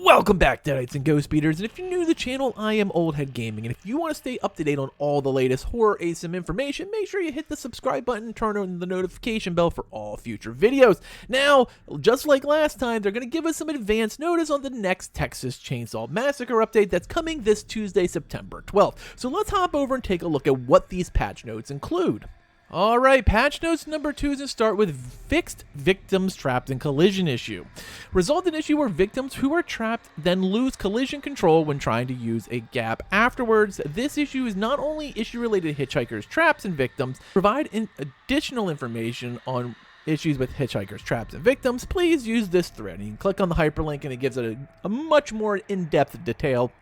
Welcome back, Deadites and Ghost Beaters, and if you're new to the channel, I am Oldhead Gaming, and if you want to stay up to date on all the latest horror ASM information, make sure you hit the subscribe button and turn on the notification bell for all future videos. Now, just like last time, they're going to give us some advance notice on the next Texas Chainsaw Massacre update that's coming this Tuesday, September 12th. So let's hop over and take a look at what these patch notes include. Alright, patch notes number 2 is to start with fixed victims trapped in collision issue. Resolved an issue where victims who are trapped then lose collision control when trying to use a gap afterwards. This issue is not only issue related to hitchhikers, traps, and victims. Provide additional information on issues with hitchhikers, traps, and victims. Please use this thread. You can click on the hyperlink and it gives it a much more in-depth detail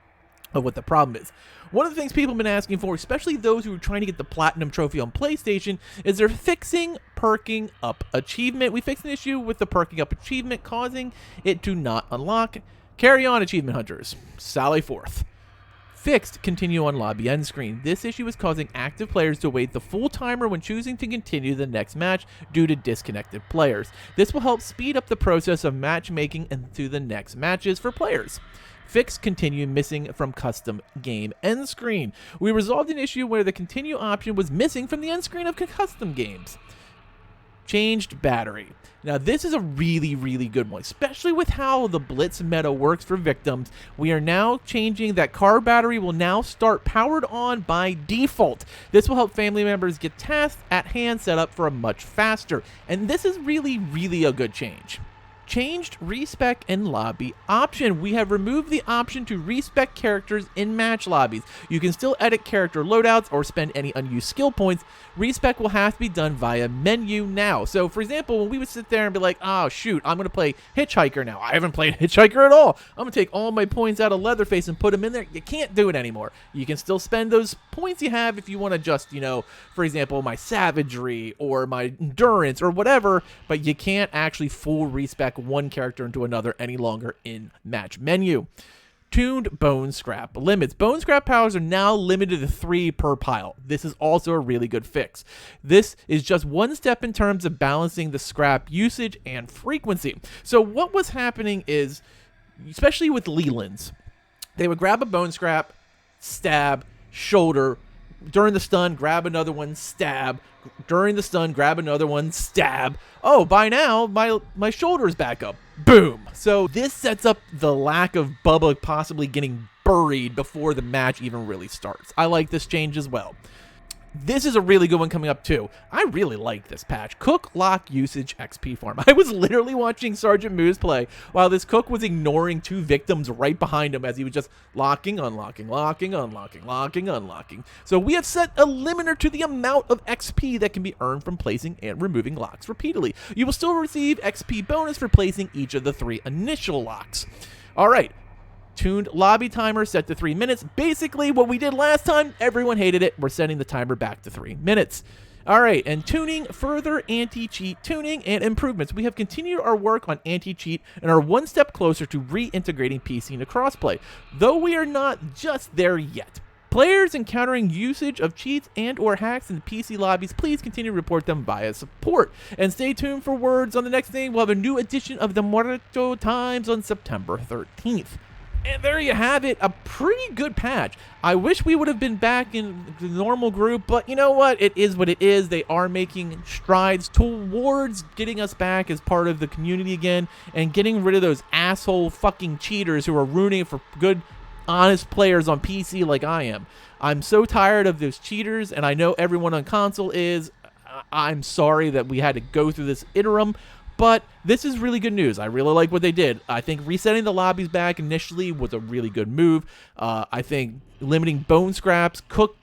of what the problem is. One of the things people have been asking for, especially those who are trying to get the Platinum Trophy on PlayStation, is they're fixing perking up achievement. We fixed an issue with the perking up achievement causing it to not unlock. Carry on, achievement hunters. Sally forth. Fixed continue on lobby end screen. This issue is causing active players to wait the full timer when choosing to continue the next match due to disconnected players. This will help speed up the process of matchmaking into the next matches for players. Fix continue missing from custom game end screen. We resolved an issue where the continue option was missing from the end screen of custom games. Changed battery. Now this is a really good one, especially with how the Blitz meta works for victims. We are now changing that car battery will now start powered on by default. This will help family members get tasks at hand set up for a much faster. And this is really a good change. Changed respec and lobby option. We have removed the option to respec characters in match lobbies. You can still edit character loadouts or spend any unused skill points. Respec will have to be done via menu now. So for example, when we would sit there and be like, oh shoot, I'm going to play Hitchhiker now. I haven't played Hitchhiker at all. I'm going to take all my points out of Leatherface and put them in there. You can't do it anymore. You can still spend those points you have if you want to just, for example, my savagery or my endurance or whatever, but you can't actually full respec one character into another any longer in match menu. Tuned bone scrap limits. Bone scrap powers are now limited to 3 per pile. This is also a really good fix. This is just one step in terms of balancing the scrap usage and frequency. So what was happening is, especially with Leland's, they would grab a bone scrap, stab, shoulder, during the stun, grab another one, stab. During the stun, grab another one, stab. Oh, by now, my shoulder's back up. Boom. So this sets up the lack of Bubba possibly getting buried before the match even really starts. I like this change as well. This is a really good one coming up too. I really like this patch. Cook lock usage XP farm. I was literally watching Sergeant Moose play while this cook was ignoring 2 victims right behind him as he was just locking, unlocking, locking, unlocking, locking, unlocking. So we have set a limiter to the amount of XP that can be earned from placing and removing locks repeatedly. You will still receive XP bonus for placing each of the 3 initial locks. All right. Tuned lobby timer set to 3 minutes. Basically what we did last time, everyone hated it. We're setting the timer back to 3 minutes. All right, and tuning, further anti-cheat tuning and improvements. We have continued our work on anti-cheat and are one step closer to reintegrating PC into crossplay, though we are not just there yet. Players encountering usage of cheats and or hacks in PC lobbies, please continue to report them via support. And stay tuned for words on the next thing. We'll have a new edition of the Muerto Times on September 13th. And there you have it, a pretty good patch. I wish we would have been back in the normal group, but you know what? It is what it is. They are making strides towards getting us back as part of the community again and getting rid of those asshole fucking cheaters who are ruining it for good, honest players on PC like I am. I'm so tired of those cheaters, and I know everyone on console is. I'm sorry that we had to go through this interim. But this is really good news. I really like what they did. I think resetting the lobbies back initially was a really good move. I think limiting bone scraps, cook,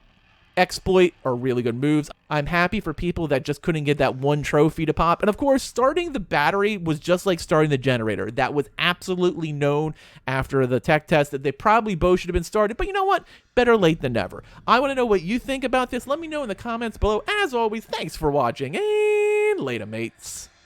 exploit are really good moves. I'm happy for people that just couldn't get that one trophy to pop. And of course, starting the battery was just like starting the generator. That was absolutely known after the tech test that they probably both should have been started. But you know what? Better late than never. I want to know what you think about this. Let me know in the comments below. As always, thanks for watching and later, mates.